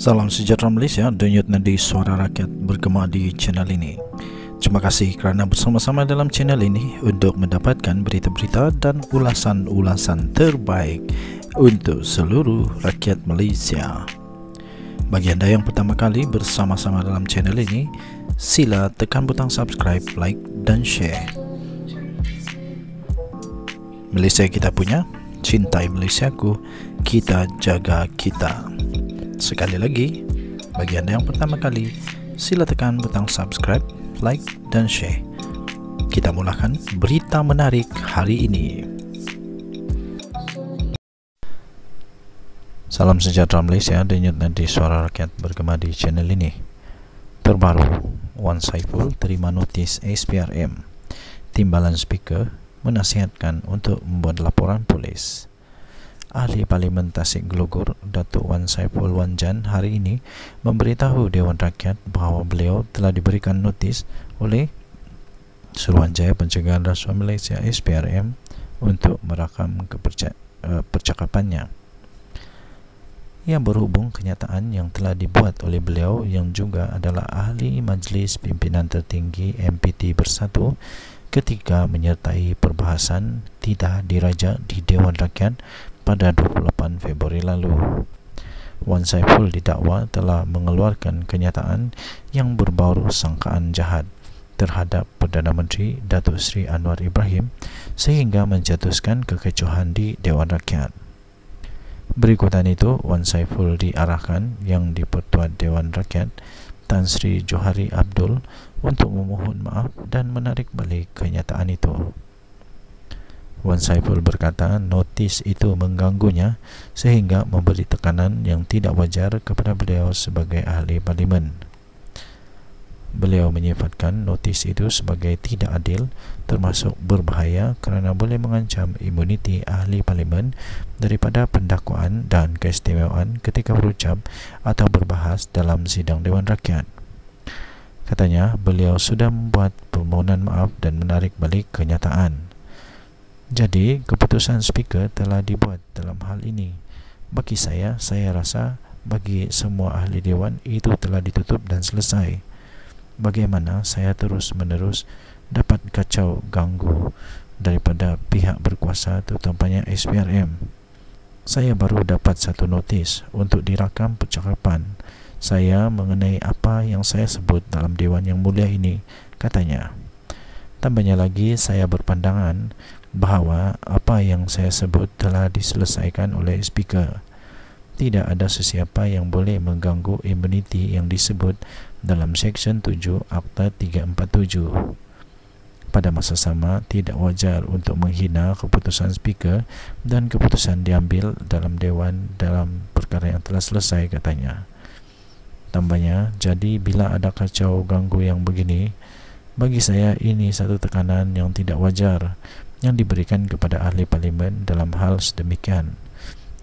Salam sejahtera Malaysia, denyut nadi suara rakyat bergema di channel ini. Terima kasih kerana bersama-sama dalam channel ini untuk mendapatkan berita-berita dan ulasan-ulasan terbaik untuk seluruh rakyat Malaysia. Bagi anda yang pertama kali bersama-sama dalam channel ini, sila tekan butang subscribe, like dan share. Malaysia kita punya, cintai Malaysiaku, kita jaga kita. Sekali lagi, bagi anda yang pertama kali, sila tekan butang subscribe, like dan share. Kita mulakan berita menarik hari ini. Salam sejahtera Malaysia, denyut nadi suara rakyat bergema di channel ini. Terbaru, Wan Saiful terima notis SPRM. Timbalan speaker menasihatkan untuk membuat laporan polis. Ahli Parlimen Tasik Glogor, Datuk Wan Saiful Wan Jan hari ini memberitahu Dewan Rakyat bahawa beliau telah diberikan notis oleh Suruhanjaya Pencegahan Rasuah Malaysia SPRM untuk merakam percakapannya. Ia berhubung kenyataan yang telah dibuat oleh beliau yang juga adalah Ahli Majlis Pimpinan Tertinggi MPT Bersatu ketika menyertai perbahasan tidak diraja di Dewan Rakyat pada 28 Februari lalu. Wan Saiful didakwa telah mengeluarkan kenyataan yang berbau sangkaan jahat terhadap Perdana Menteri Datuk Seri Anwar Ibrahim sehingga menjatuhkan kekecohan di Dewan Rakyat. Berikutan itu, Wan Saiful diarahkan yang di-Pertua Dewan Rakyat Tan Sri Johari Abdul untuk memohon maaf dan menarik balik kenyataan itu. Wan Saiful berkata notis itu mengganggunya sehingga memberi tekanan yang tidak wajar kepada beliau sebagai ahli parlimen. Beliau menyifatkan notis itu sebagai tidak adil termasuk berbahaya kerana boleh mengancam imuniti ahli parlimen daripada pendakwaan dan keistimewaan ketika berucap atau berbahas dalam sidang Dewan Rakyat. Katanya beliau sudah membuat permohonan maaf dan menarik balik kenyataan. Jadi, keputusan speaker telah dibuat dalam hal ini. Bagi saya rasa bagi semua ahli dewan itu telah ditutup dan selesai. Bagaimana saya terus-menerus dapat kacau ganggu daripada pihak berkuasa terutamanya SPRM. Saya baru dapat satu notis untuk dirakam percakapan saya mengenai apa yang saya sebut dalam Dewan yang mulia ini, katanya. Tambahnya lagi, saya berpandangan bahawa apa yang saya sebut telah diselesaikan oleh speaker. Tidak ada sesiapa yang boleh mengganggu imuniti yang disebut dalam Seksyen 7 Akta 347. Pada masa sama, tidak wajar untuk menghina keputusan speaker dan keputusan diambil dalam Dewan dalam perkara yang telah selesai, katanya. Tambahnya, jadi bila ada kacau ganggu yang begini, bagi saya ini satu tekanan yang tidak wajar yang diberikan kepada ahli parlimen dalam hal sedemikian.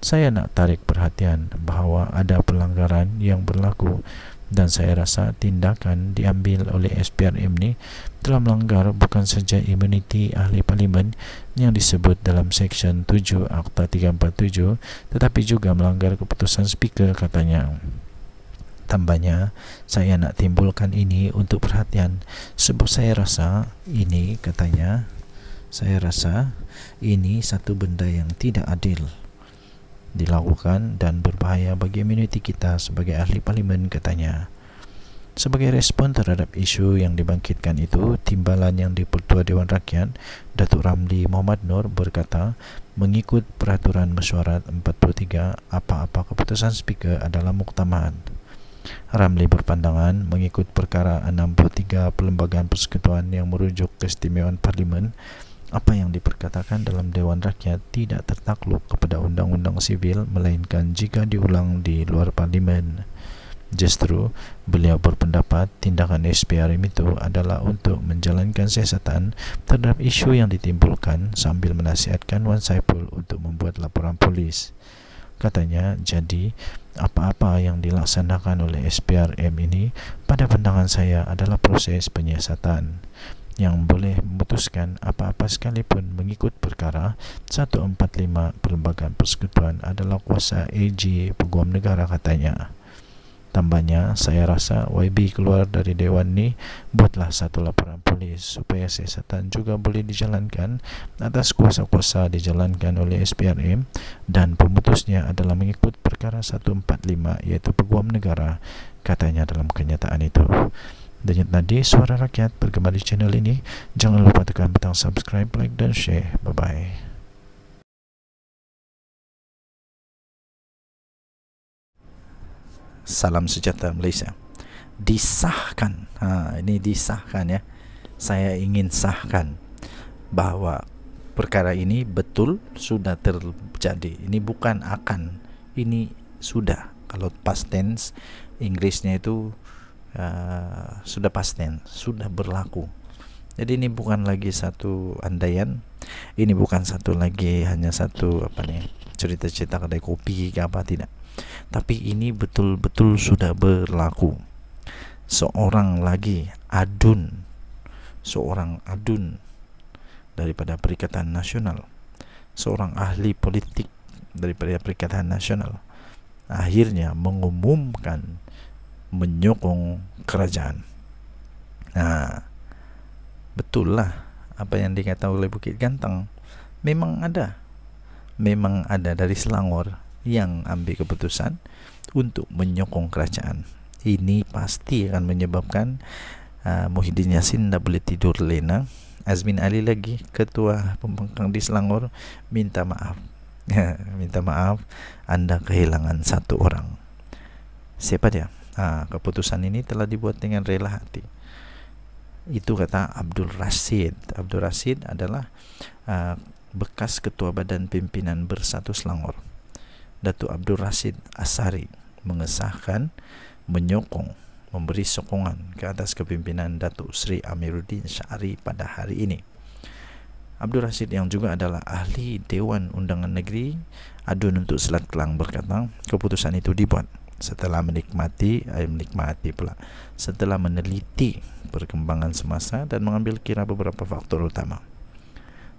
Saya nak tarik perhatian bahawa ada pelanggaran yang berlaku dan saya rasa tindakan diambil oleh SPRM ini telah melanggar bukan saja imuniti ahli parlimen yang disebut dalam Seksyen 7 Akta 347 tetapi juga melanggar keputusan speaker, katanya. Tambahnya, saya nak timbulkan ini untuk perhatian sebab saya rasa ini, katanya, saya rasa ini satu benda yang tidak adil dilakukan dan berbahaya bagi imuniti kita sebagai ahli parlimen, katanya. Sebagai respon terhadap isu yang dibangkitkan itu, timbalan yang di-Pertua Dewan Rakyat Datuk Ramli Muhammad Nur berkata mengikut peraturan mesyuarat 43 apa-apa keputusan speaker adalah muktamad. Ramli berpandangan mengikut perkara 63 Perlembagaan Persekutuan yang merujuk keistimewaan parlimen, apa yang diperkatakan dalam Dewan Rakyat tidak tertakluk kepada undang-undang sivil melainkan jika diulang di luar parlimen. Justru, beliau berpendapat tindakan SPRM itu adalah untuk menjalankan siasatan terhadap isu yang ditimbulkan sambil menasihatkan Wan Saiful untuk membuat laporan polis. Katanya, jadi apa-apa yang dilaksanakan oleh SPRM ini pada pandangan saya adalah proses penyiasatan yang boleh memutuskan apa-apa sekalipun mengikut perkara 145 Perlembagaan Persekutuan adalah kuasa AG Peguam Negara, katanya. Tambahnya, saya rasa YB keluar dari Dewan ni, buatlah satu laporan polis supaya siasatan juga boleh dijalankan atas kuasa-kuasa dijalankan oleh SPRM, dan pemutusnya adalah mengikut perkara 145 iaitu peguam negara, katanya dalam kenyataan itu. Dan tadi Suara Rakyat bergema di channel ini. Jangan lupa tekan butang subscribe, like dan share. Bye-bye. Salam sejahtera Malaysia. Disahkan, ini disahkan ya. Saya ingin sahkan bahawa perkara ini betul sudah terjadi. Ini bukan akan, ini sudah. Kalau past tense Inggrisnya itu sudah past tense, sudah berlaku. Jadi ini bukan lagi satu andaian, ini bukan satu lagi hanya satu cerita-cerita kedai kopi ke apa, tidak. Tapi ini betul-betul sudah berlaku. Seorang adun daripada Perikatan Nasional, seorang ahli politik daripada Perikatan Nasional, akhirnya mengumumkan menyokong kerajaan. Betul lah apa yang dikatakan oleh Bukit Gantang. Memang ada dari Selangor yang ambil keputusan untuk menyokong kerajaan. Ini pasti akan menyebabkan Muhyiddin Yassin tak boleh tidur lena. Azmin Ali lagi, ketua pembangkang di Selangor, minta maaf. Minta maaf, anda kehilangan satu orang. Siapa dia? Keputusan ini telah dibuat dengan rela hati. Itu kata Abdul Rashid. Abdul Rashid adalah bekas ketua Badan Pimpinan Bersatu Selangor. Datuk Abdul Rashid Asari mengesahkan, menyokong, memberi sokongan ke atas kepimpinan Datuk Seri Amiruddin Syari pada hari ini. Abdul Rashid yang juga adalah ahli Dewan Undangan Negeri Adun untuk Selat Kelang berkata, keputusan itu dibuat setelah setelah meneliti perkembangan semasa dan mengambil kira beberapa faktor utama.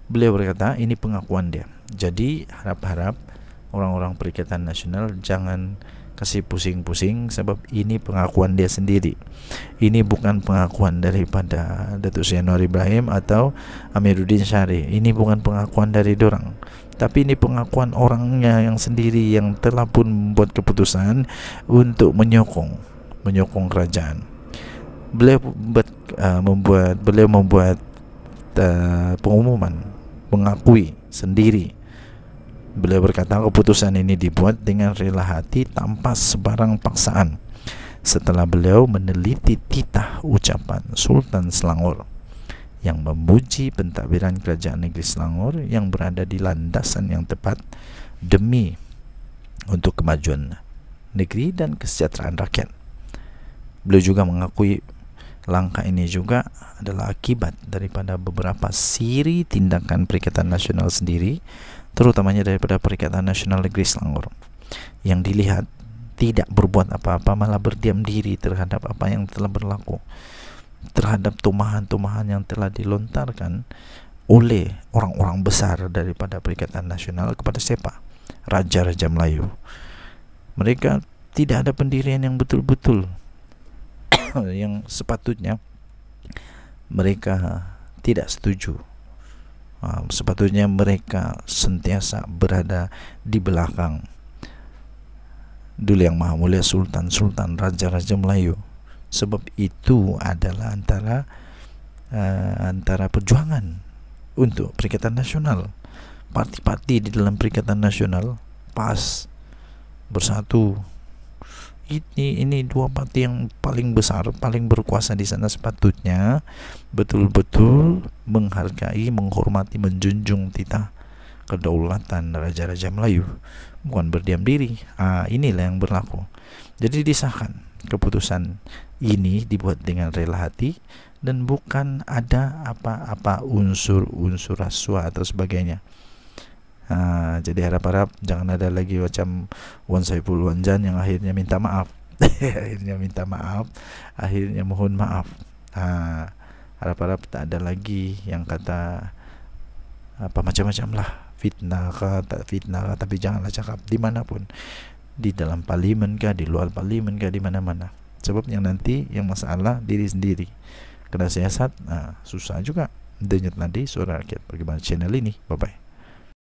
Beliau berkata, ini pengakuan dia. Jadi harap-harap orang-orang Perikatan Nasional jangan kasih pusing-pusing, sebab ini pengakuan dia sendiri. Ini bukan pengakuan daripada Datuk Seri Anwar Ibrahim atau Amiruddin Syari. Ini bukan pengakuan dari dorang, tapi ini pengakuan orangnya yang sendiri yang telah pun membuat keputusan untuk menyokong kerajaan. Beliau membuat pengumuman, mengakui sendiri. Beliau berkata, keputusan ini dibuat dengan rela hati tanpa sebarang paksaan. Setelah beliau meneliti titah ucapan Sultan Selangor yang memuji pentadbiran Kerajaan Negeri Selangor yang berada di landasan yang tepat demi untuk kemajuan negeri dan kesejahteraan rakyat. Beliau juga mengakui langkah ini juga adalah akibat daripada beberapa siri tindakan Perikatan Nasional sendiri, terutamanya daripada Perikatan Nasional Negeri Selangor, yang dilihat tidak berbuat apa-apa, malah berdiam diri terhadap apa yang telah berlaku, terhadap tumahan-tumahan yang telah dilontarkan oleh orang-orang besar daripada Perikatan Nasional kepada siapa? Raja-raja Melayu. Mereka tidak ada pendirian yang betul-betul yang sepatutnya mereka tidak setuju. Sepatutnya mereka sentiasa berada di belakang Duli Yang Maha Mulia Sultan, Raja-Raja Melayu. Sebab itu adalah antara perjuangan untuk Perikatan Nasional. Parti-parti di dalam Perikatan Nasional, PAS, Bersatu, ini dua parti yang paling besar, paling berkuasa di sana, sepatutnya betul-betul menghargai, menghormati, menjunjung titah kedaulatan Raja-Raja Melayu, bukan berdiam diri. Inilah yang berlaku. Jadi disahkan, keputusan ini dibuat dengan rela hati dan bukan ada apa-apa unsur-unsur rasuah atau sebagainya. Jadi harap-harap jangan ada lagi macam Wan Saiful Wanjan yang akhirnya minta maaf. akhirnya mohon maaf. Harap-harap tak ada lagi yang kata apa macam-macam lah, fitnah kah, tak fitnah kah, tapi janganlah cakap dimanapun. di dalam parlimen kah, di luar parlimen kah, di mana-mana. Sebab yang nanti yang masalah diri sendiri. Kena siasat, susah juga. Denyut nadi suara rakyat. Bagaimana channel ini? Bye-bye.